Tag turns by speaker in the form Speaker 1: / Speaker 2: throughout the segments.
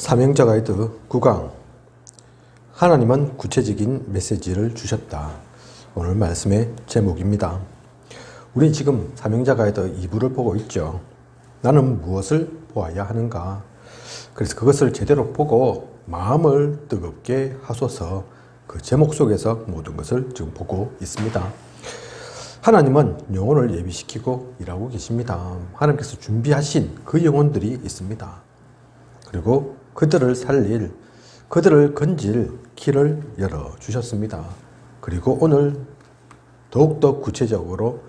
Speaker 1: 사명자 가이드 9강 하나님은 구체적인 메시지를 주셨다. 오늘 말씀의 제목입니다. 우리 지금 사명자 가이드 2부를 보고 있죠. 나는 무엇을 보아야 하는가? 그래서 그것을 제대로 보고 마음을 뜨겁게 하소서. 그 제목 속에서 모든 것을 지금 보고 있습니다. 하나님은 영혼을 예비시키고 일하고 계십니다. 하나님께서 준비하신 그 영혼들이 있습니다. 그리고 그들을 살릴, 그들을 건질 길을 열어주셨습니다. 그리고 오늘 더욱더 구체적으로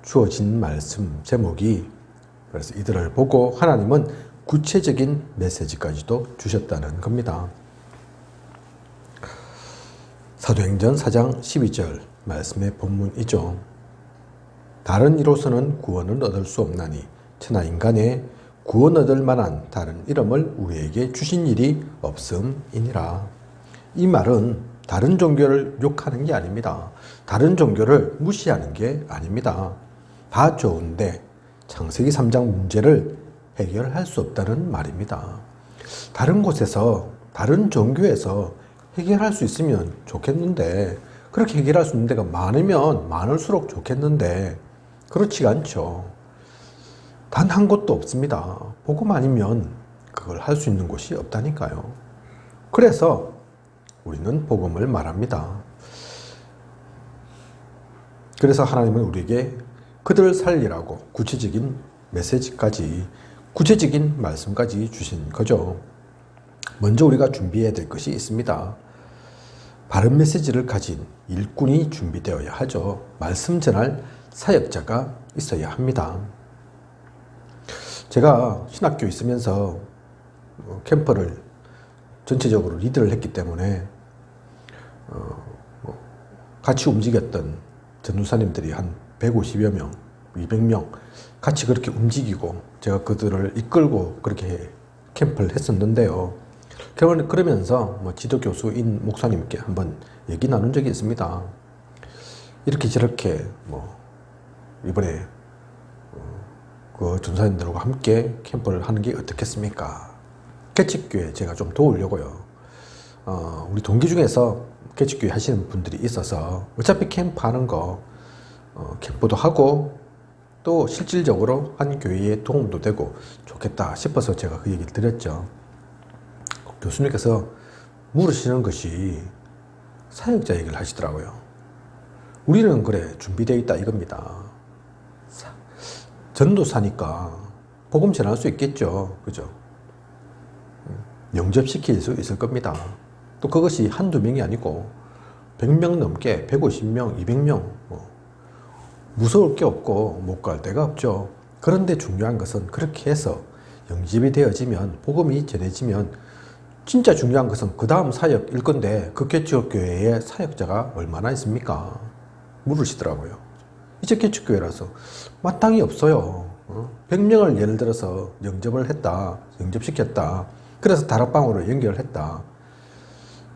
Speaker 1: 주어진 말씀 제목이, 그래서 이들을 보고 하나님은 구체적인 메시지까지도 주셨다는 겁니다. 사도행전 4장 12절 말씀의 본문이죠. 다른 이로서는 구원을 얻을 수 없나니 천하 인간의 구원 얻을 만한 다른 이름을 우리에게 주신 일이 없음이니라. 이 말은 다른 종교를 욕하는 게 아닙니다. 다른 종교를 무시하는 게 아닙니다. 다 좋은데 창세기 3장 문제를 해결할 수 없다는 말입니다. 다른 곳에서, 다른 종교에서 해결할 수 있으면 좋겠는데, 그렇게 해결할 수 있는 데가 많으면 많을수록 좋겠는데 그렇지가 않죠. 단 한 곳도 없습니다. 복음 아니면 그걸 할 수 있는 곳이 없다니까요. 그래서 우리는 복음을 말합니다. 그래서 하나님은 우리에게 그들을 살리라고 구체적인 메시지까지, 구체적인 말씀까지 주신 거죠. 먼저 우리가 준비해야 될 것이 있습니다. 바른 메시지를 가진 일꾼이 준비되어야 하죠. 말씀 전할 사역자가 있어야 합니다. 제가 신학교에 있으면서 캠프를 전체적으로 리드를 했기 때문에 같이 움직였던 전도사님들이 한 150여 명, 200명 같이 그렇게 움직이고 제가 그들을 이끌고 그렇게 캠프를 했었는데요. 그러면서 지도교수인 목사님께 한번 얘기 나눈 적이 있습니다. 이렇게 저렇게 이번에 그 전사님들과 함께 캠프를 하는 게 어떻겠습니까? 개척교회 제가 좀 도우려고요. 우리 동기 중에서 개척교회 하시는 분들이 있어서 어차피 캠프 하는 거 캠프도 하고 또 실질적으로 한 교회에 도움도 되고 좋겠다 싶어서 제가 그 얘기를 드렸죠. 교수님께서 물으시는 것이 사역자 얘기를 하시더라고요. 우리는 그래 준비되어 있다 이겁니다. 전도사니까 복음 전할 수 있겠죠. 그죠? 영접시킬 수 있을 겁니다. 또 그것이 한두 명이 아니고 100명 넘게 150명, 200명 무서울 게 없고 못 갈 데가 없죠. 그런데 중요한 것은 그렇게 해서 영접이 되어지면, 복음이 전해지면 진짜 중요한 것은 그 다음 사역일 건데 그 개척교회에 사역자가 얼마나 있습니까? 물으시더라고요. 이제 개척교회라서 마땅히 없어요. 100명을 예를 들어서 영접을 했다, 영접시켰다. 그래서 다락방으로 연결을 했다.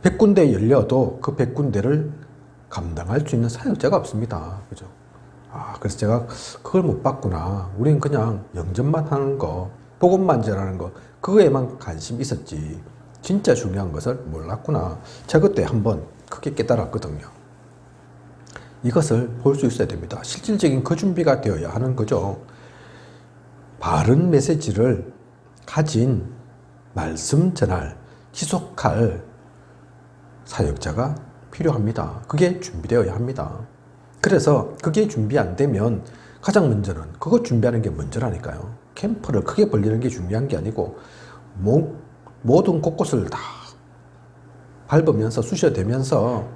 Speaker 1: 100군데 열려도 그 100군데를 감당할 수 있는 사역자가 없습니다. 그죠? 그래서 제가 그걸 못 봤구나. 우린 그냥 영접만 하는 거, 복음만 전하는 거, 그거에만 관심이 있었지 진짜 중요한 것을 몰랐구나. 제가 그때 한번 크게 깨달았거든요. 이것을 볼 수 있어야 됩니다. 실질적인 그 준비가 되어야 하는 거죠. 바른 메시지를 가진 말씀 전할, 지속할 사역자가 필요합니다. 그게 준비되어야 합니다. 그래서 그게 준비 안 되면 가장 먼저는 그거 준비하는 게 먼저라니까요. 캠프를 크게 벌리는 게 중요한 게 아니고 모든 곳곳을 다 밟으면서 쑤셔대면서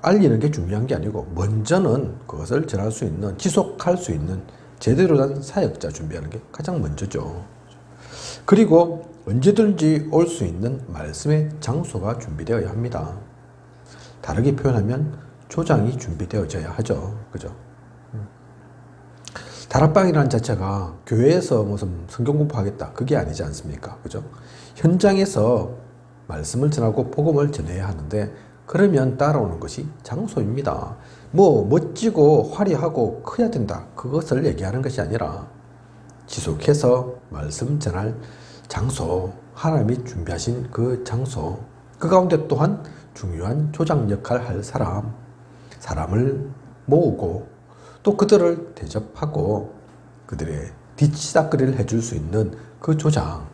Speaker 1: 알리는 게 중요한 게 아니고 먼저는 그것을 전할 수 있는, 지속할 수 있는 제대로 된 사역자 준비하는 게 가장 먼저죠. 그리고 언제든지 올 수 있는 말씀의 장소가 준비되어야 합니다. 다르게 표현하면 조장이 준비되어져야 하죠. 그죠? 다락방이라는 자체가 교회에서 무슨 성경 공부하겠다 그게 아니지 않습니까? 그죠? 현장에서 말씀을 전하고 복음을 전해야 하는데, 그러면 따라오는 것이 장소입니다. 멋지고 화려하고 커야 된다, 그것을 얘기하는 것이 아니라 지속해서 말씀 전할 장소, 하나님이 준비하신 그 장소, 그 가운데 또한 중요한 조장 역할을 할 사람을 모으고 또 그들을 대접하고 그들의 뒤치다거리를 해줄 수 있는 그 조장,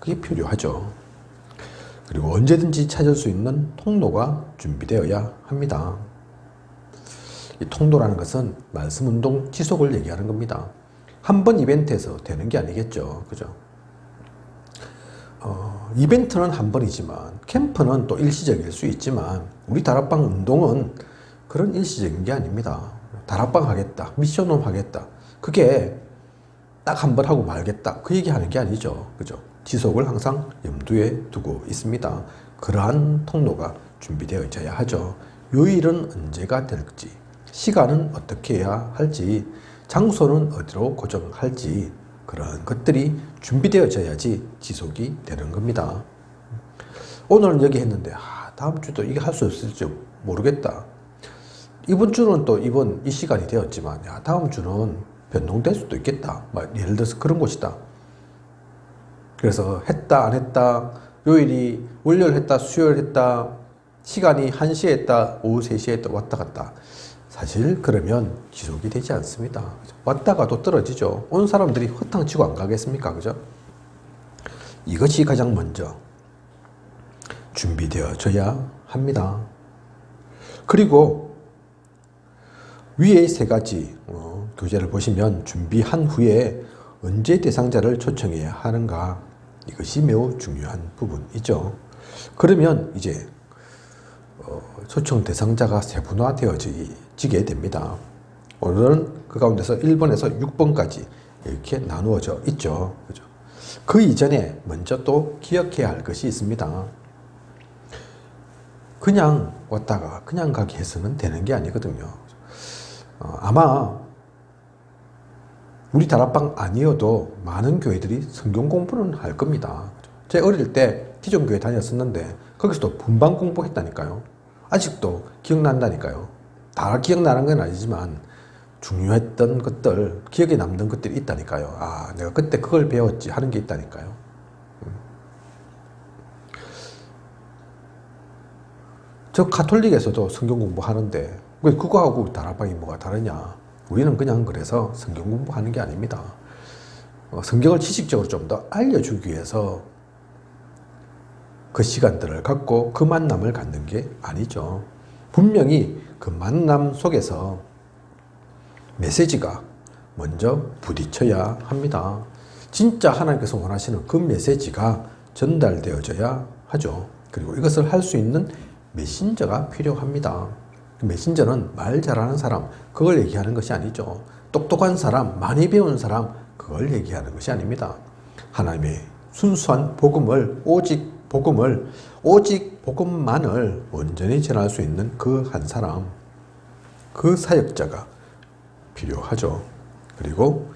Speaker 1: 그게 필요하죠. 그리고 언제든지 찾을 수 있는 통로가 준비되어야 합니다. 이 통로라는 것은 말씀운동 지속을 얘기하는 겁니다. 한 번 이벤트에서 되는 게 아니겠죠. 그죠? 이벤트는 한 번이지만 캠프는 또 일시적일 수 있지만 우리 다락방 운동은 그런 일시적인 게 아닙니다. 다락방 하겠다, 미션홈 하겠다, 그게 딱 한 번 하고 말겠다, 그 얘기하는 게 아니죠. 그죠? 지속을 항상 염두에 두고 있습니다. 그러한 통로가 준비되어져야 하죠. 요일은 언제가 될지, 시간은 어떻게 해야 할지, 장소는 어디로 고정할지, 그런 것들이 준비되어져야지 지속이 되는 겁니다. 오늘은 여기 했는데 다음 주도 이게 할 수 있을지 모르겠다. 이번 주는 또 이번 이 시간이 되었지만 다음 주는 변동될 수도 있겠다. 예를 들어서 그런 곳이다. 그래서 했다 안 했다, 요일이 월요일 했다 수요일 했다, 시간이 1시에 했다 오후 3시에 했다, 왔다 갔다. 사실 그러면 지속이 되지 않습니다. 왔다가도 떨어지죠. 온 사람들이 허탕치고 안 가겠습니까? 그죠? 이것이 가장 먼저 준비되어져야 합니다. 그리고 위의 세 가지 교재를 보시면 준비한 후에 언제 대상자를 초청해야 하는가, 이것이 매우 중요한 부분이죠. 그러면 이제 초청 대상자가 세분화되어지게 됩니다. 오늘은 그 가운데서 1번에서 6번까지 이렇게 나누어져 있죠. 그죠? 그 이전에 먼저 또 기억해야 할 것이 있습니다. 그냥 왔다가 그냥 가기 해서는 되는 게 아니거든요. 아마 우리 다락방 아니어도 많은 교회들이 성경 공부는 할 겁니다. 제 어릴 때 기존 교회 다녔었는데 거기서도 분방 공부했다니까요. 아직도 기억난다니까요. 다 기억나는 건 아니지만 중요했던 것들, 기억에 남는 것들이 있다니까요. 내가 그때 그걸 배웠지 하는 게 있다니까요. 저 가톨릭에서도 성경 공부하는데 왜 그거하고 다락방이 뭐가 다르냐. 우리는 그냥 그래서 성경 공부하는 게 아닙니다. 성경을 지식적으로 좀 더 알려주기 위해서 그 시간들을 갖고 그 만남을 갖는 게 아니죠. 분명히 그 만남 속에서 메시지가 먼저 부딪혀야 합니다. 진짜 하나님께서 원하시는 그 메시지가 전달되어져야 하죠. 그리고 이것을 할 수 있는 메신저가 필요합니다. 메신저는 말 잘하는 사람, 그걸 얘기하는 것이 아니죠. 똑똑한 사람, 많이 배운 사람, 그걸 얘기하는 것이 아닙니다. 하나님의 순수한 복음을, 오직 복음만을 온전히 전할 수 있는 그 한 사람, 그 사역자가 필요하죠. 그리고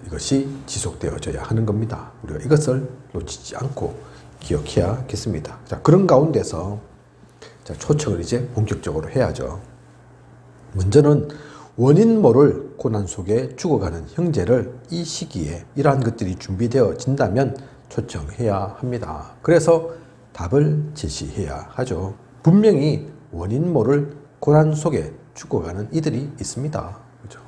Speaker 1: 이것이 지속되어져야 하는 겁니다. 우리가 이것을 놓치지 않고 기억해야겠습니다. 자, 그런 가운데서 초청을 이제 본격적으로 해야죠. 먼저는 원인 모를 고난 속에 죽어가는 형제를 이 시기에 이러한 것들이 준비되어진다면 초청해야 합니다. 그래서 답을 제시해야 하죠. 분명히 원인 모를 고난 속에 죽어가는 이들이 있습니다. 그렇죠?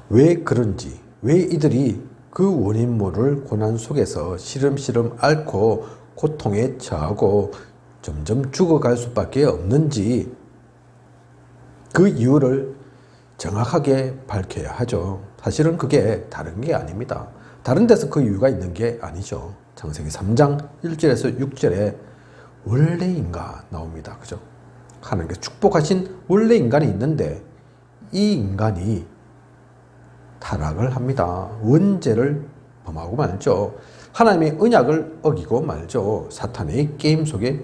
Speaker 1: 왜 그런지, 왜 이들이 그 원인 모를 고난 속에서 시름시름 앓고 고통에 처하고 점점 죽어갈 수밖에 없는지 그 이유를 정확하게 밝혀야 하죠. 사실은 그게 다른 게 아닙니다. 다른 데서 그 이유가 있는 게 아니죠. 창세기 3장 1절에서 6절에 원래 인간 나옵니다. 그죠? 하나님께서 축복하신 원래 인간이 있는데 이 인간이 타락을 합니다. 원죄를 범하고 말죠. 하나님의 언약을 어기고 말죠. 사탄의 게임 속에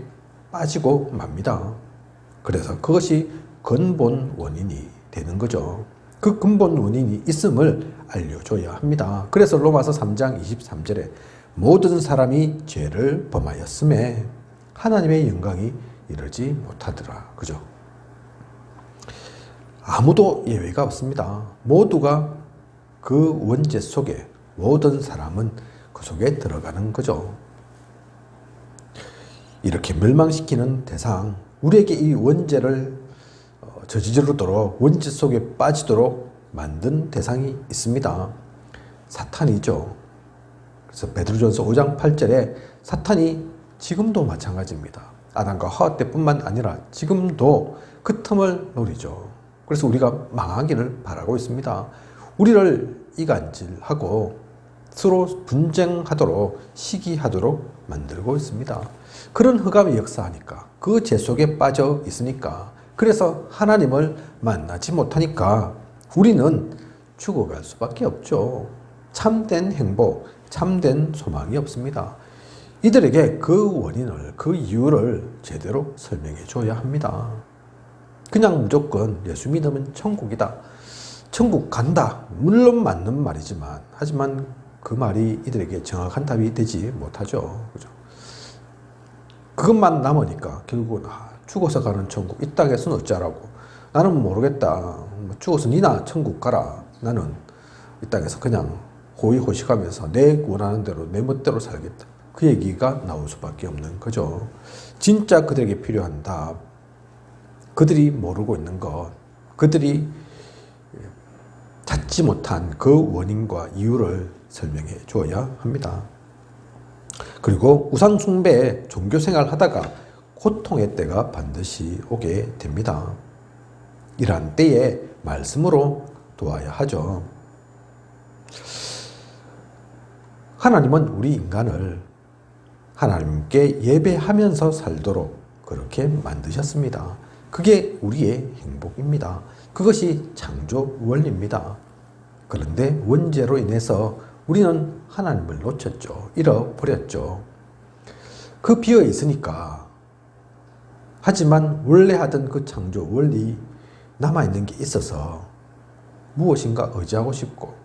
Speaker 1: 빠지고 맙니다. 그래서 그것이 근본 원인이 되는 거죠. 그 근본 원인이 있음을 알려줘야 합니다. 그래서 로마서 3장 23절에 모든 사람이 죄를 범하였음에 하나님의 영광이 이르지 못하더라. 그죠? 아무도 예외가 없습니다. 모두가 그 원죄 속에 모든 사람은 그 속에 들어가는 거죠. 이렇게 멸망시키는 대상, 우리에게 이 원죄를 저지르도록 원죄 속에 빠지도록 만든 대상이 있습니다. 사탄이죠. 그래서 베드로전서 5장 8절에 사탄이 지금도 마찬가지입니다. 아담과 하와 때뿐만 아니라 지금도 그 틈을 노리죠. 그래서 우리가 망하기를 바라고 있습니다. 우리를 이간질하고 서로 분쟁하도록 시기하도록 만들고 있습니다. 그런 흑암의 역사하니까 그 죄 속에 빠져 있으니까 그래서 하나님을 만나지 못하니까 우리는 죽어갈 수밖에 없죠. 참된 행복, 참된 소망이 없습니다. 이들에게 그 원인을, 그 이유를 제대로 설명해 줘야 합니다. 그냥 무조건 예수 믿으면 천국이다. 천국 간다. 물론 맞는 말이지만, 하지만 그 말이 이들에게 정확한 답이 되지 못하죠. 그죠? 그것만 남으니까 결국은 죽어서 가는 천국, 이 땅에서는 어쩌라고. 나는 모르겠다. 죽어서 니나 천국 가라. 나는 이 땅에서 그냥 호의호식하면서 내 원하는 대로 내 멋대로 살겠다. 그 얘기가 나올 수밖에 없는 거죠. 진짜 그들에게 필요한 답, 그들이 모르고 있는 것, 그들이 찾지 못한 그 원인과 이유를 설명해 주어야 합니다. 그리고 우상 숭배, 종교 생활 하다가 고통의 때가 반드시 오게 됩니다. 이러한 때에 말씀으로 도와야 하죠. 하나님은 우리 인간을 하나님께 예배하면서 살도록 그렇게 만드셨습니다. 그게 우리의 행복입니다. 그것이 창조 원리입니다. 그런데 원죄로 인해서 우리는 하나님을 놓쳤죠. 잃어버렸죠. 그 비어 있으니까. 하지만 원래 하던 그 창조 원리 남아있는 게 있어서 무엇인가 의지하고 싶고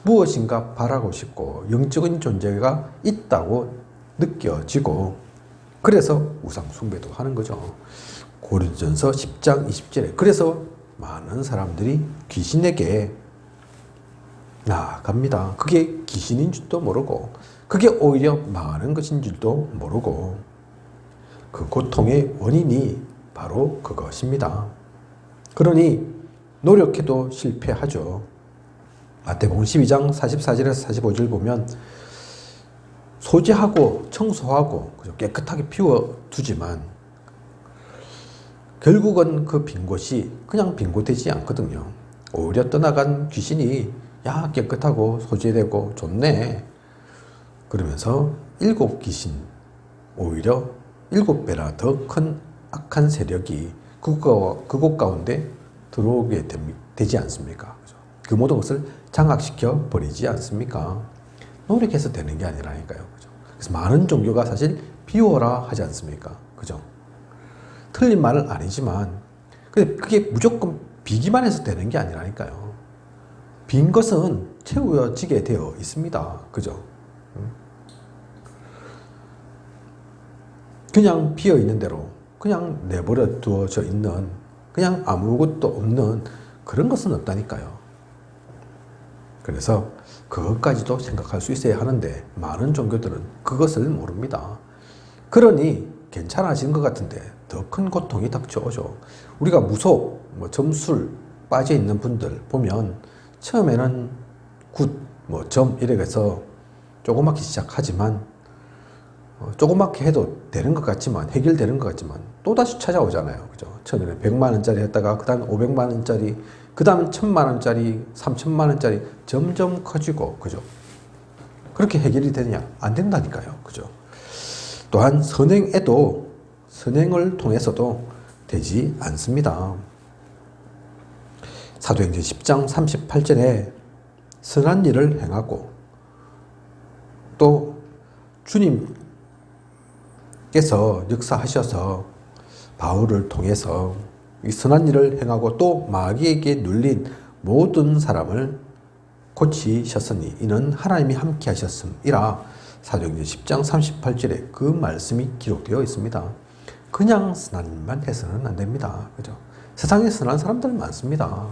Speaker 1: 무엇인가 바라고 싶고 영적인 존재가 있다고 느껴지고 그래서 우상 숭배도 하는 거죠. 고린도전서 10장 20절에 그래서 많은 사람들이 귀신에게 나아갑니다. 그게 귀신인 줄도 모르고 그게 오히려 망하는 것인 줄도 모르고 그 고통의 원인이 바로 그것입니다. 그러니 노력해도 실패하죠. 마태복음 12장 44절에서 45절 보면 소지하고 청소하고 깨끗하게 비워두지만 결국은 그 빈 곳이 그냥 빈 곳 되지 않거든요. 오히려 떠나간 귀신이 야 깨끗하고 소지되고 좋네 그러면서 7귀신 오히려 7배나 더 큰 악한 세력이 그곳 가운데 들어오게 되지 않습니까? 그 모든 것을 장악시켜 버리지 않습니까? 노력해서 되는 게 아니라니까요. 그죠? 그래서 많은 종교가 사실 비워라 하지 않습니까? 그죠? 틀린 말은 아니지만 그게 무조건 비기만 해서 되는 게 아니라니까요. 빈 것은 채워지게 되어 있습니다. 그죠? 그냥 비어 있는 대로 그냥 내버려 두어져 있는 그냥 아무것도 없는 그런 것은 없다니까요. 그래서 그것까지도 생각할 수 있어야 하는데 많은 종교들은 그것을 모릅니다. 그러니 괜찮아지는 것 같은데 더 큰 고통이 닥쳐오죠. 우리가 무속, 점술 빠져 있는 분들 보면 처음에는 점 이렇게 해서 조그맣게 시작하지만 조그맣게 해도 되는 것 같지만 해결되는 것 같지만 또다시 찾아오잖아요. 그죠? 처음에는 100만 원짜리 했다가 그 다음에 500만 원짜리 그 다음 1000만 원짜리 3000만 원짜리 점점 커지고 그죠? 그렇게 해결이 되느냐? 안 된다니까요. 그죠? 또한 선행을 통해서도 되지 않습니다. 사도행전 10장 38절에 선한 일을 행하고 또 주님께서 역사하셔서 바울을 통해서 이 선한 일을 행하고 또 마귀에게 눌린 모든 사람을 고치셨으니 이는 하나님이 함께 하셨음이라 사도행전 10장 38절에 그 말씀이 기록되어 있습니다. 그냥 선한 일만 해서는 안 됩니다. 그죠? 세상에 선한 사람들 많습니다.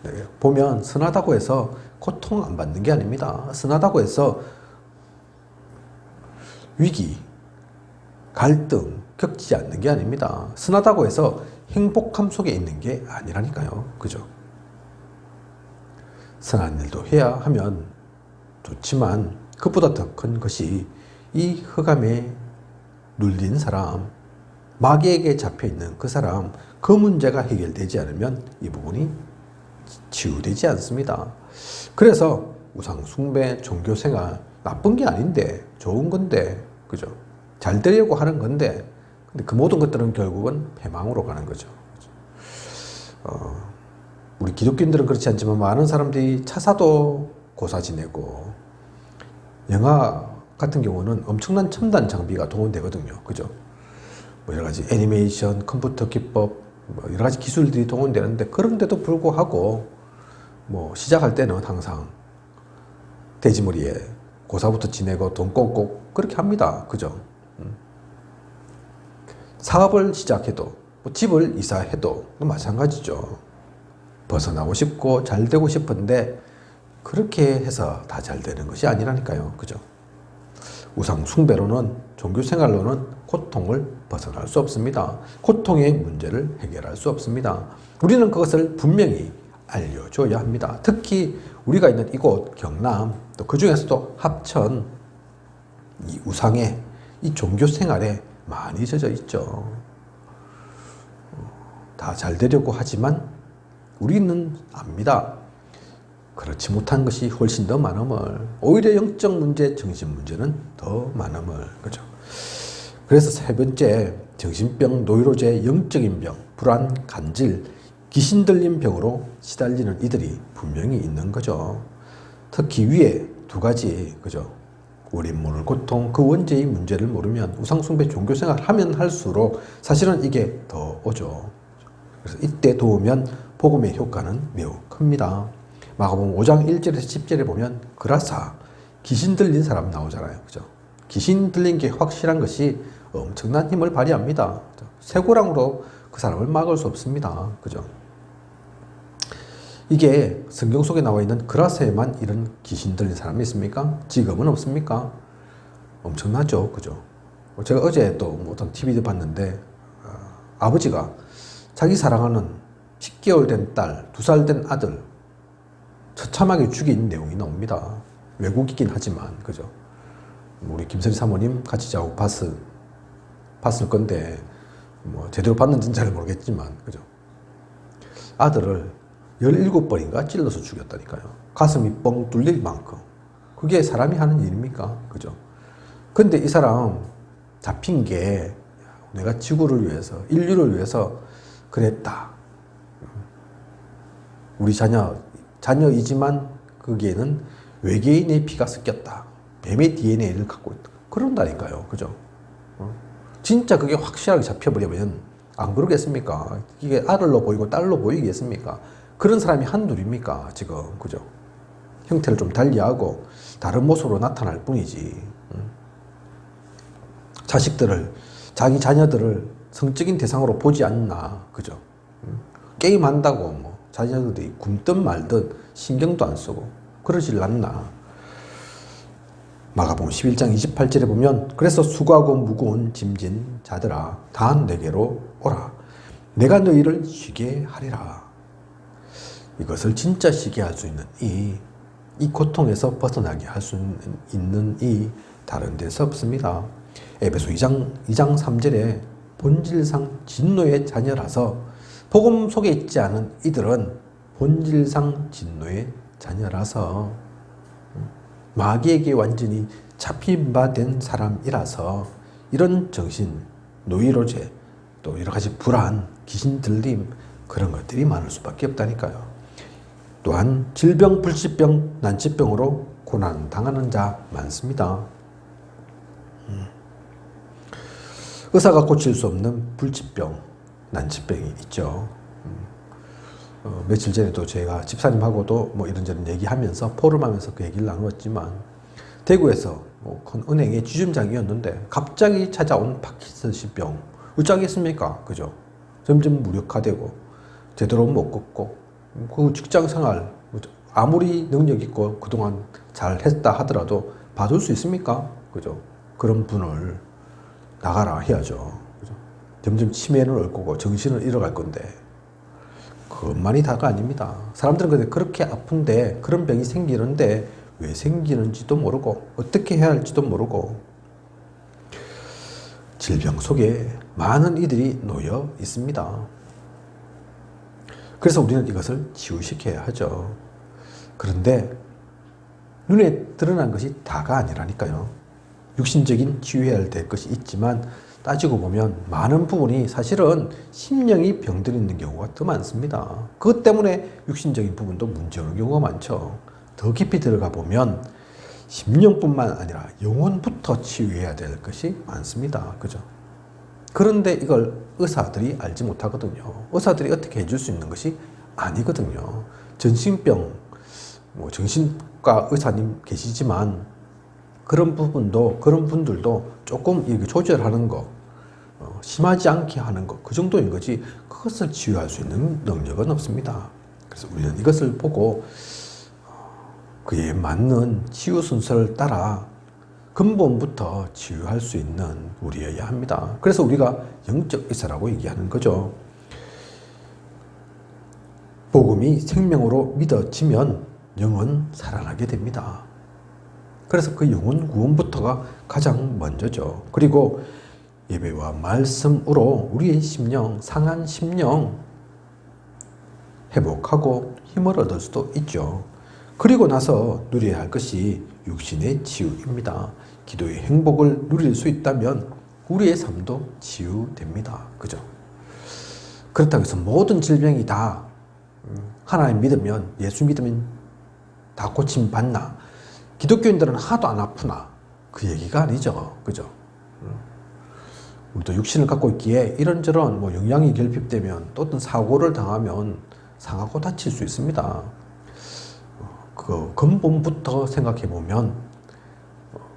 Speaker 1: 네, 보면 선하다고 해서 고통 안 받는 게 아닙니다. 선하다고 해서 위기, 갈등 겪지 않는 게 아닙니다. 선하다고 해서 행복함 속에 있는 게 아니라니까요. 그죠? 선한 일도 해야 하면 좋지만 그보다 더 큰 것이 이 흑암에 눌린 사람, 마귀에게 잡혀있는 그 사람, 그 문제가 해결되지 않으면 이 부분이 치유되지 않습니다. 그래서 우상 숭배, 종교 생활 나쁜 게 아닌데 좋은 건데, 그죠? 잘 되려고 하는 건데, 근데 그 모든 것들은 결국은 패망으로 가는 거죠. 우리 기독교인들은 그렇지 않지만 많은 사람들이 차사도 고사 지내고, 영화 같은 경우는 엄청난 첨단 장비가 동원되거든요. 그죠? 뭐 여러 가지 애니메이션, 컴퓨터 기법, 뭐 여러 가지 기술들이 동원되는데, 그런데도 불구하고 뭐 시작할 때는 항상 돼지머리에 고사부터 지내고 돈 꽁꽁 그렇게 합니다. 그죠? 사업을 시작해도, 뭐 집을 이사해도 마찬가지죠. 벗어나고 싶고 잘 되고 싶은데 그렇게 해서 다 잘 되는 것이 아니라니까요. 그죠? 우상 숭배로는, 종교 생활로는 고통을 벗어날 수 없습니다. 고통의 문제를 해결할 수 없습니다. 우리는 그것을 분명히 알려줘야 합니다. 특히 우리가 있는 이곳 경남, 또 그 중에서도 합천, 이 우상에, 이 종교 생활에 많이 젖어 있죠. 다 잘 되려고 하지만 우리는 압니다. 그렇지 못한 것이 훨씬 더 많음을, 오히려 영적 문제, 정신 문제는 더 많음을, 그죠? 그래서 세 번째, 정신병, 노이로제, 영적인 병, 불안, 간질, 귀신 들린 병으로 시달리는 이들이 분명히 있는 거죠. 특히 위에 두 가지, 그죠? 원인 모를 고통, 그 원죄의 문제를 모르면 우상숭배 종교생활 하면 할수록 사실은 이게 더 오죠. 그래서 이때 도우면 복음의 효과는 매우 큽니다. 마가복음 5장 1절에서 10절에 보면 그라사, 귀신 들린 사람 나오잖아요. 그죠? 귀신 들린 게 확실한 것이 엄청난 힘을 발휘합니다. 쇠고랑으로 그 사람을 막을 수 없습니다. 그죠? 이게 성경 속에 나와 있는 그라사에만 이런 귀신 들린 사람이 있습니까? 지금은 없습니까? 엄청나죠. 그죠? 제가 어제 또 어떤 TV도 봤는데, 아버지가 자기 사랑하는 10개월 된 딸, 2살 된 아들 처참하게 죽인 내용이 나옵니다. 외국이긴 하지만, 그죠? 우리 김선희 사모님 같이 자고 봤을 건데, 뭐, 제대로 봤는지는 잘 모르겠지만, 그죠? 아들을 17번인가 찔러서 죽였다니까요. 가슴이 뻥 뚫릴 만큼. 그게 사람이 하는 일입니까? 그죠? 근데 이 사람 잡힌 게 내가 지구를 위해서, 인류를 위해서 그랬다. 우리 자녀이지만 거기에는 외계인의 피가 섞였다. 뱀의 DNA를 갖고 있다. 그런다니까요. 그죠? 진짜 그게 확실하게 잡혀버리면 안 그러겠습니까? 이게 아들로 보이고 딸로 보이겠습니까? 그런 사람이 한둘입니까? 지금. 그죠? 형태를 좀 달리하고 다른 모습으로 나타날 뿐이지. 자기 자녀들을 성적인 대상으로 보지 않나. 그죠? 게임한다고 뭐 자녀들이 굶든 말든 신경도 안 쓰고 그러질 않나. 마가복음 11장 28절에 보면 그래서 수고하고 무거운 짐진 자들아 다 내게로 오라. 내가 너희를 쉬게 하리라. 이것을 진짜 쉬게 할 수 있는 이 고통에서 벗어나게 할 수 있는 이 다른 데서 없습니다. 에베소 2장 3절에 본질상 진노의 자녀라서, 복음 속에 있지 않은 이들은 본질상 진노의 자녀라서 마귀에게 완전히 잡힌 바 된 사람이라서 이런 정신, 노이로제, 또 여러 가지 불안, 귀신 들림 그런 것들이 많을 수밖에 없다니까요. 또한 질병, 불치병, 난치병으로 고난당하는 자 많습니다. 의사가 고칠 수 없는 불치병, 난치병이 있죠. 며칠 전에도 제가 집사님하고도 뭐 이런저런 얘기하면서 포럼하면서 그 얘기를 나누었지만, 대구에서 뭐 큰 은행의 지점장이었는데 갑자기 찾아온 파킨슨병 어쩌겠습니까? 그죠? 점점 무력화되고 제대로 못 걷고 그 직장 생활 아무리 능력 있고 그동안 잘 했다 하더라도 봐줄 수 있습니까? 그죠? 그런 분을 나가라 해야죠. 그죠? 점점 치매는 올 거고 정신을 잃어갈 건데 그것만이 다가 아닙니다. 사람들은 근데 그렇게 아픈데 그런 병이 생기는데 왜 생기는지도 모르고 어떻게 해야 할지도 모르고 질병 속에 많은 이들이 놓여 있습니다. 그래서 우리는 이것을 치유시켜야 하죠. 그런데 눈에 드러난 것이 다가 아니라니까요. 육신적인 치유해야 될 것이 있지만 따지고 보면 많은 부분이 사실은 심령이 병들어 있는 경우가 더 많습니다. 그것 때문에 육신적인 부분도 문제오는 경우가 많죠. 더 깊이 들어가 보면 심령뿐만 아니라 영혼부터 치유해야 될 것이 많습니다. 그죠? 그런데 이걸 의사들이 알지 못하거든요. 의사들이 어떻게 해줄 수 있는 것이 아니거든요. 정신병, 정신과 의사님 계시지만 그런 부분도, 그런 분들도 조금 이렇게 조절하는 거, 심하지 않게 하는 거, 그 정도인 거지, 그것을 치유할 수 있는 능력은 없습니다. 그래서 우리는 이것을 보고, 그에 맞는 치유 순서를 따라 근본부터 치유할 수 있는 우리여야 합니다. 그래서 우리가 영적 의사라고 얘기하는 거죠. 복음이 생명으로 믿어지면 영은 살아나게 됩니다. 그래서 그 영혼 구원부터가 가장 먼저죠. 그리고 예배와 말씀으로 우리의 심령, 상한 심령 회복하고 힘을 얻을 수도 있죠. 그리고 나서 누려야 할 것이 육신의 치유입니다. 기도의 행복을 누릴 수 있다면 우리의 삶도 치유됩니다. 그죠? 그렇다고 해서 모든 질병이 다 하나님 믿으면, 예수 믿으면 다 고침받나? 기독교인들은 하도 안 아프나? 그 얘기가 아니죠. 그죠? 우리도 육신을 갖고 있기에 이런저런 영양이 결핍되면 또 어떤 사고를 당하면 상하고 다칠 수 있습니다. 그 근본부터 생각해 보면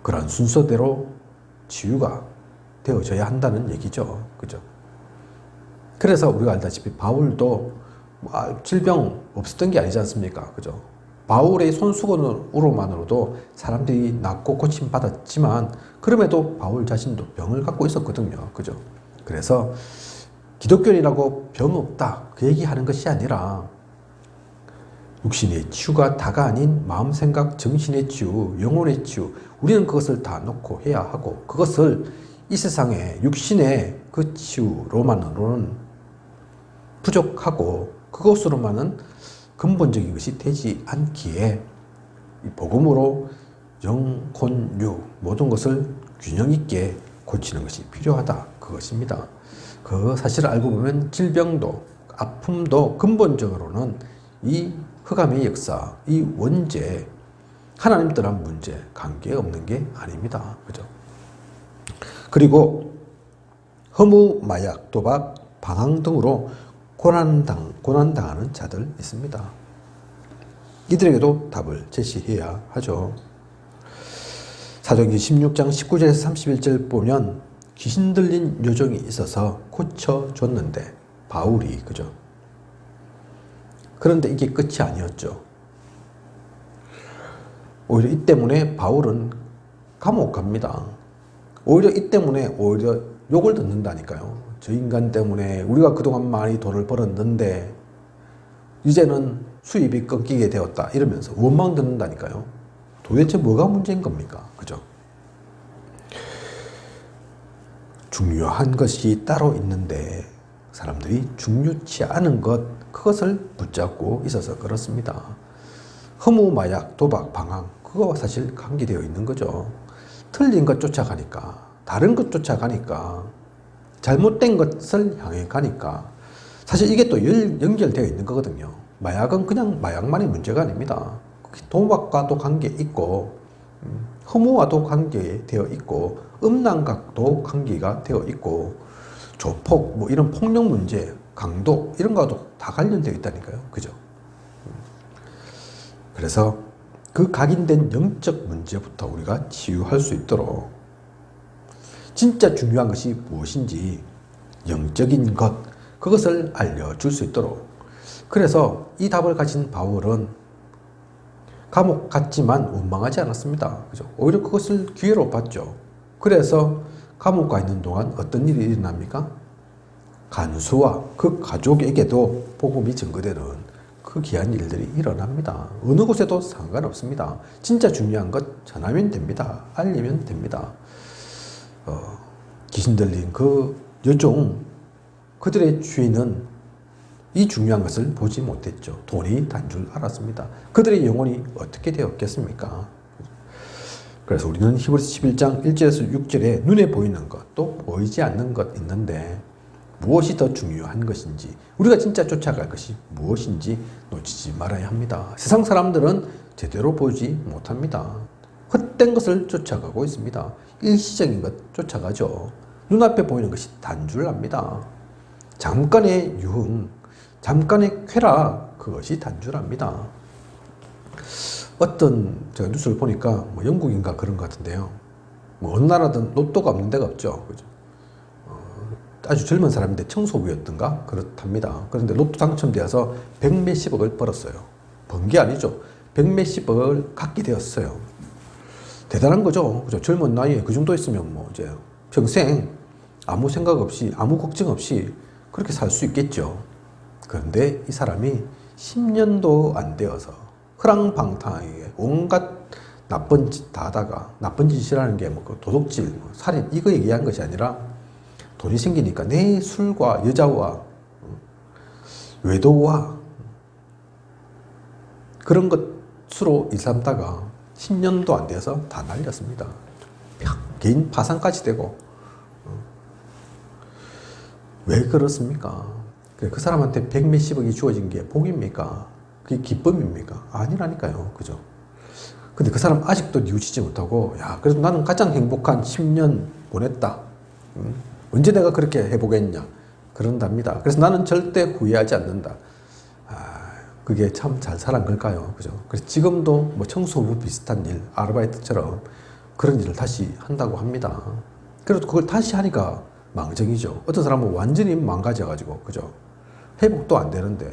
Speaker 1: 그런 순서대로 치유가 되어져야 한다는 얘기죠. 그죠? 그래서 우리가 알다시피 바울도 질병 없었던 게 아니지 않습니까? 그죠? 바울의 손수건으로만으로도 사람들이 낫고 고침 받았지만 그럼에도 바울 자신도 병을 갖고 있었거든요. 그죠? 그래서 기독교인이라고 병 없다 그 얘기하는 것이 아니라 육신의 치유가 다가 아닌 마음, 생각, 정신의 치유, 영혼의 치유, 우리는 그것을 다 놓고 해야 하고 그것을 이 세상의 육신의 그 치유로만으로는 부족하고 그것으로만은 근본적인 것이 되지 않기에 이 복음으로 영, 혼, 유 모든 것을 균형 있게 고치는 것이 필요하다. 그것입니다. 그 사실을 알고 보면 질병도 아픔도 근본적으로는 이 흑암의 역사, 이 원죄, 하나님 떠난 문제, 관계없는 게 아닙니다. 그죠? 그리고 허무, 마약, 도박, 방황 등으로 고난당하는 자들 있습니다. 이들에게도 답을 제시해야 하죠. 사도행전 16장 19절에서 31절 보면 귀신 들린 요정이 있어서 고쳐줬는데 바울이 그죠? 그런데 이게 끝이 아니었죠. 오히려 이 때문에 바울은 감옥 갑니다. 오히려 이 때문에 오히려 욕을 듣는다니까요. 저 인간 때문에 우리가 그동안 많이 돈을 벌었는데 이제는 수입이 끊기게 되었다 이러면서 원망 듣는다니까요. 도대체 뭐가 문제인 겁니까? 그죠? 중요한 것이 따로 있는데 사람들이 중요치 않은 것 그것을 붙잡고 있어서 그렇습니다. 허무, 마약, 도박, 방황 그거와 사실 관계되어 있는 거죠. 틀린 것 쫓아가니까 다른 것 쫓아가니까 잘못된 것을 향해 가니까 사실 이게 또 연결되어 있는 거거든요. 마약은 그냥 마약만의 문제가 아닙니다. 도박과도 관계 있고 허무와도 관계되어 있고 음란각도 관계가 되어 있고 조폭 이런 폭력 문제 강도 이런 거와도 다 관련되어 있다니까요. 그죠? 그래서 그 각인된 영적 문제부터 우리가 치유할 수 있도록 진짜 중요한 것이 무엇인지 영적인 것 그것을 알려줄 수 있도록 그래서 이 답을 가진 바울은 감옥 갔지만 원망하지 않았습니다. 그죠? 오히려 그것을 기회로 봤죠. 그래서 감옥 가 있는 동안 어떤 일이 일어납니까? 간수와 그 가족에게도 복음이 전거되는 그 귀한 일들이 일어납니다. 어느 곳에도 상관없습니다. 진짜 중요한 것 전하면 됩니다. 알리면 됩니다. 귀신 들린 그 여종, 그들의 주인은 이 중요한 것을 보지 못했죠. 돈이 단 줄 알았습니다. 그들의 영혼이 어떻게 되었겠습니까? 그래서 우리는 히브리서 11장 1절에서 6절에 눈에 보이는 것, 또 보이지 않는 것 있는데 무엇이 더 중요한 것인지, 우리가 진짜 쫓아갈 것이 무엇인지 놓치지 말아야 합니다. 세상 사람들은 제대로 보지 못합니다. 헛된 것을 쫓아가고 있습니다. 일시적인 것 쫓아가죠. 눈앞에 보이는 것이 단줄 압니다. 잠깐의 유흥, 잠깐의 쾌락, 그것이 단줄합니다. 어떤 제가 뉴스를 보니까 영국인가 그런 것 같은데요. 어느 나라든 로또가 없는 데가 없죠. 그죠? 아주 젊은 사람인데 청소부였던가 그렇답니다. 그런데 로또 당첨되어서 백몇십억을 벌었어요. 번 게 아니죠. 백몇십억을 갖게 되었어요. 대단한 거죠. 그죠? 젊은 나이에 그 정도 있으면 뭐 이제 평생 아무 생각 없이, 아무 걱정 없이 그렇게 살 수 있겠죠. 그런데 이 사람이 10년도 안 되어서 허랑방탕하게 온갖 나쁜 짓 다 하다가, 나쁜 짓이라는 게 뭐 도둑질, 살인, 이거 얘기한 것이 아니라 돈이 생기니까 내 술과 여자와 외도와 그런 것으로 일삼다가 10년도 안 돼서 다 날렸습니다. 개인 파산까지 되고. 왜 그렇습니까? 그 사람한테 백몇십억이 주어진 게 복입니까? 그게 기쁨입니까? 아니라니까요. 그죠? 근데 그 사람 아직도 뉘우치지 못하고, 야, 그래도 나는 가장 행복한 10년 보냈다. 언제 내가 그렇게 해보겠냐. 그런답니다. 그래서 나는 절대 후회하지 않는다. 그게 참 잘 살한 걸까요? 그죠? 그래서 지금도 뭐 청소부 비슷한 일, 아르바이트처럼 그런 일을 다시 한다고 합니다. 그래도 그걸 다시 하니까 망정이죠. 어떤 사람은 완전히 망가져가지고, 그죠? 회복도 안 되는데,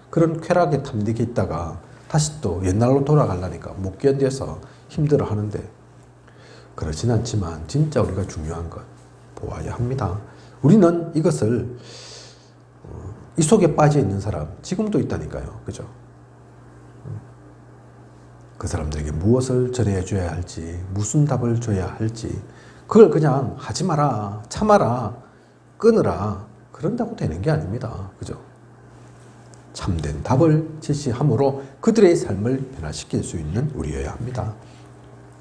Speaker 1: 그런 쾌락에 탐닉해 있다가 다시 또 옛날로 돌아가려니까 못 견뎌서 힘들어 하는데, 그렇진 않지만 진짜 우리가 중요한 것 보아야 합니다. 우리는 이것을 이 속에 빠져 있는 사람 지금도 있다니까요. 그죠? 그 사람들에게 무엇을 전해줘야 할지, 무슨 답을 줘야 할지, 그걸 그냥 하지 마라, 참아라, 끊으라, 그런다고 되는 게 아닙니다. 그죠? 참된 답을 제시함으로 그들의 삶을 변화시킬 수 있는 우리여야 합니다.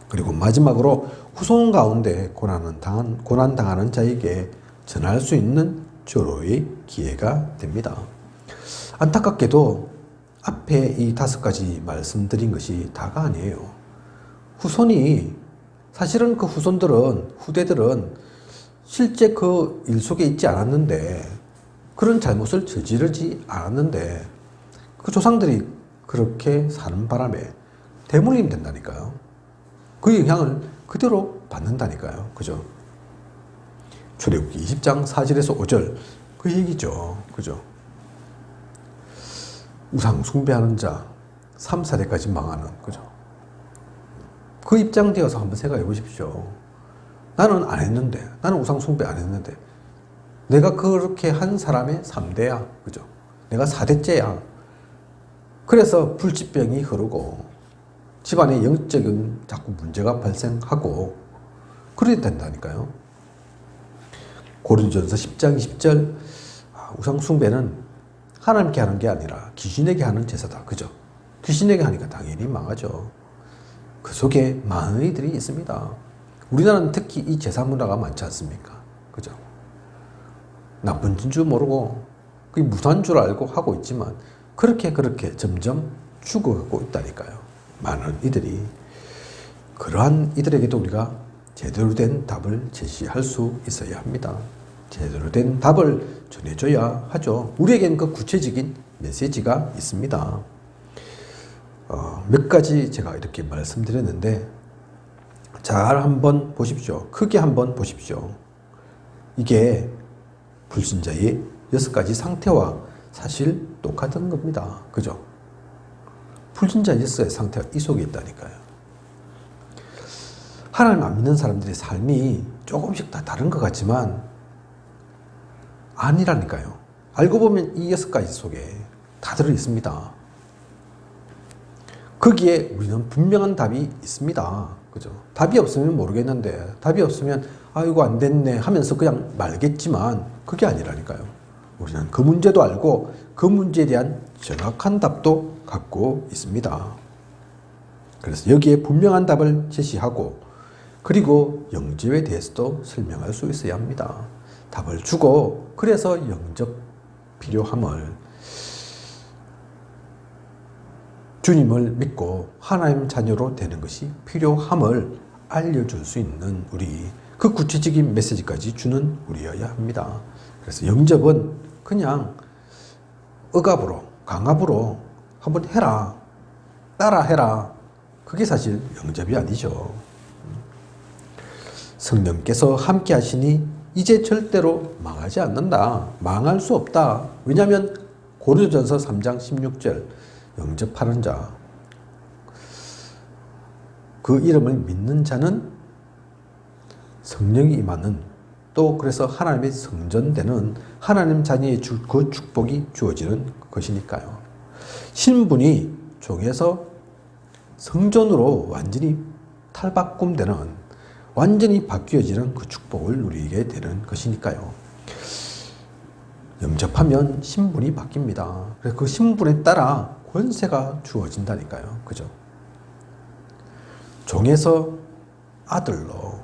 Speaker 1: 그리고 마지막으로 후손 가운데 고난당하는 자에게 전할 수 있는 조로의 기회가 됩니다. 안타깝게도 앞에 이 5가지 말씀드린 것이 다가 아니에요. 후손이, 사실은 그 후대들은 실제 그 일 속에 있지 않았는데, 그런 잘못을 저지르지 않았는데, 그 조상들이 그렇게 사는 바람에 대물림이 된다니까요. 그 영향을 그대로 받는다니까요. 그죠? 출애굽기 20장 4절에서 5절 그 얘기죠. 그죠? 우상 숭배하는 자 3, 4대까지 망하는, 그죠? 그 입장 되어서 한번 생각해 보십시오. 나는 안 했는데, 나는 우상 숭배 안 했는데, 내가 그렇게 한 사람의 3대야. 그죠? 내가 4대째야. 그래서 불치병이 흐르고 집안에 영적인 자꾸 문제가 발생하고 그래야 된다니까요. 고린도전서 10장 20절 우상 숭배는 하나님께 하는 게 아니라 귀신에게 하는 제사다. 그죠? 귀신에게 하니까 당연히 망하죠. 그 속에 많은 이들이 있습니다. 우리나라는 특히 이 제사 문화가 많지 않습니까? 그죠? 나쁜 줄 모르고 그게 무사한 줄 알고 하고 있지만 그렇게 점점 죽어가고 있다니까요. 많은 이들이. 그러한 이들에게도 우리가 제대로 된 답을 제시할 수 있어야 합니다. 제대로 된 답을 전해줘야 하죠. 우리에겐 그 구체적인 메시지가 있습니다. 몇 가지 제가 이렇게 말씀드렸는데 잘 한번 보십시오. 크게 한번 보십시오. 이게 불신자의 6가지 상태와 사실 똑같은 겁니다. 그죠? 불신자 예스의 상태가 이 속에 있다니까요. 하나님 안 믿는 사람들의 삶이 조금씩 다 다른 것 같지만 아니라니까요. 알고 보면 이 6가지 속에 다 들어있습니다. 거기에 우리는 분명한 답이 있습니다. 그죠? 답이 없으면 모르겠는데, 답이 없으면, 이거 안 됐네 하면서 그냥 말겠지만, 그게 아니라니까요. 우리는 그 문제도 알고, 그 문제에 대한 정확한 답도 갖고 있습니다. 그래서 여기에 분명한 답을 제시하고, 그리고 영접에 대해서도 설명할 수 있어야 합니다. 답을 주고, 그래서 영접 필요함을, 주님을 믿고 하나님 자녀로 되는 것이 필요함을 알려줄 수 있는 우리, 그 구체적인 메시지까지 주는 우리여야 합니다. 그래서 영접은 그냥 억압으로, 강압으로 한번 해라, 따라 해라, 그게 사실 영접이 아니죠. 성령께서 함께 하시니 이제 절대로 망하지 않는다. 망할 수 없다. 왜냐하면 고린도전서 3장 16절 영접하는 자, 그 이름을 믿는 자는 성령이 임하는, 또 그래서 하나님의 성전되는 하나님 자녀의 그 축복이 주어지는 것이니까요. 신분이 종에서 성전으로 완전히 탈바꿈되는, 완전히 바뀌어지는 그 축복을 누리게 되는 것이니까요. 영접하면 신분이 바뀝니다. 그래서 그 신분에 따라 권세가 주어진다니까요. 그죠? 종에서 아들로,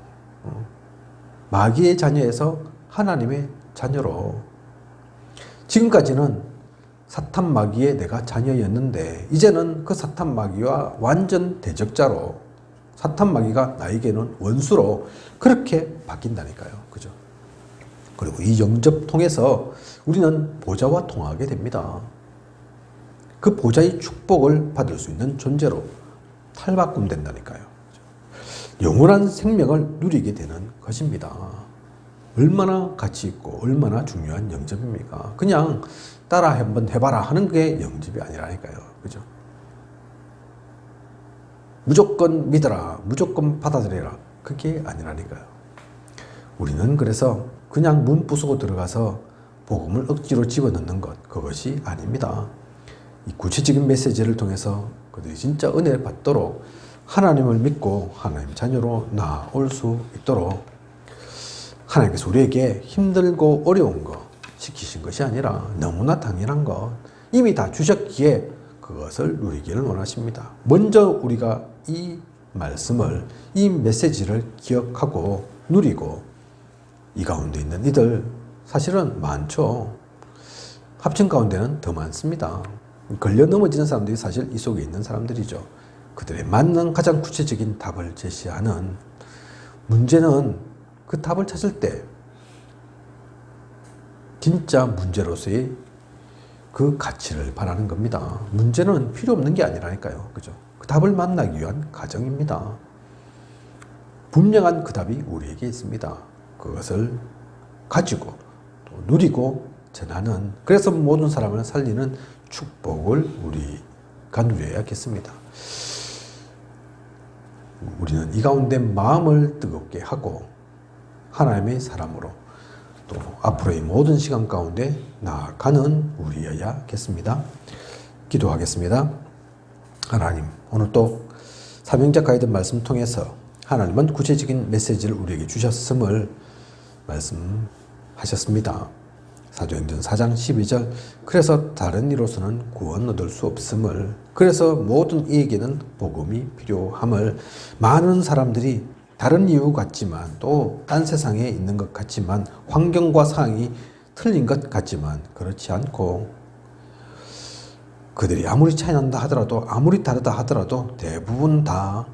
Speaker 1: 마귀의 자녀에서 하나님의 자녀로. 지금까지는 사탄 마귀의 내가 자녀였는데 이제는 그 사탄 마귀와 완전 대적자로, 사탄 마귀가 나에게는 원수로 그렇게 바뀐다니까요. 그죠? 그리고 이 영접 통해서 우리는 보좌와 통하게 됩니다. 그 보좌의 축복을 받을 수 있는 존재로 탈바꿈된다니까요. 영원한 생명을 누리게 되는 것입니다. 얼마나 가치 있고 얼마나 중요한 영접입니까? 그냥 따라 한번 해봐라 하는 게 영접이 아니라니까요. 그죠? 무조건 믿어라, 무조건 받아들여라, 그게 아니라니까요. 우리는 그래서 그냥 문 부수고 들어가서 복음을 억지로 집어넣는 것, 그것이 아닙니다. 이 구체적인 메시지를 통해서 그들이 진짜 은혜를 받도록, 하나님을 믿고 하나님 자녀로 나아올 수 있도록 하나님께서 우리에게 힘들고 어려운 거 시키신 것이 아니라 너무나 당연한 것 이미 다 주셨기에 그것을 누리기를 원하십니다. 먼저 우리가 이 말씀을, 이 메시지를 기억하고 누리고, 이 가운데 있는 이들 사실은 많죠. 합천 가운데는 더 많습니다. 걸려 넘어지는 사람들이 사실 이 속에 있는 사람들이죠. 그들의 맞는 가장 구체적인 답을 제시하는, 문제는 그 답을 찾을 때 진짜 문제로서의 그 가치를 바라는 겁니다. 문제는 필요 없는 게 아니라니까요. 그죠? 그 답을 만나기 위한 과정입니다. 분명한 그 답이 우리에게 있습니다. 그것을 가지고 또 누리고 전하는, 그래서 모든 사람을 살리는 축복을 우리가 누려야겠습니다. 우리는 이 가운데 마음을 뜨겁게 하고 하나님의 사람으로 또 앞으로의 모든 시간 가운데 나아가는 우리여야겠습니다. 기도하겠습니다. 하나님, 오늘 또 사명자 가이드 말씀 통해서 하나님은 구체적인 메시지를 우리에게 주셨음을 말씀하셨습니다. 사도행전 4장 12절, 그래서 다른 이로서는 구원 얻을 수 없음을, 그래서 모든 이에게는 복음이 필요함을, 많은 사람들이 다른 이유 같지만 또 딴 세상에 있는 것 같지만 환경과 상황이 틀린 것 같지만 그렇지 않고, 그들이 아무리 차이 난다 하더라도, 아무리 다르다 하더라도 대부분 다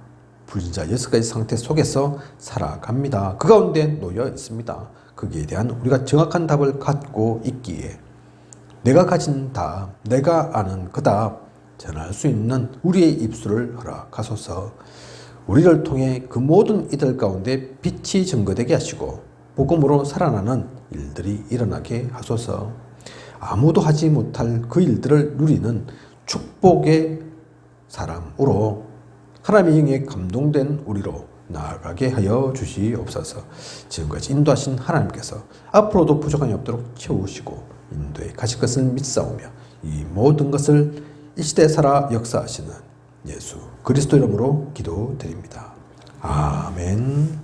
Speaker 1: 불신자 6가지 상태 속에서 살아갑니다. 그 가운데 놓여 있습니다. 거기에 대한 우리가 정확한 답을 갖고 있기에 내가 가진 답, 내가 아는 그 답 전할 수 있는 우리의 입술을 허락하소서. 우리를 통해 그 모든 이들 가운데 빛이 증거되게 하시고 복음으로 살아나는 일들이 일어나게 하소서. 아무도 하지 못할 그 일들을 누리는 축복의 사람으로 하나님의 영에 감동된 우리로 나아가게 하여 주시옵소서. 지금까지 인도하신 하나님께서 앞으로도 부족함이 없도록 채우시고 인도에 가실 것을 믿사오며 이 모든 것을 이 시대에 살아 역사하시는 예수 그리스도 이름으로 기도드립니다. 아멘.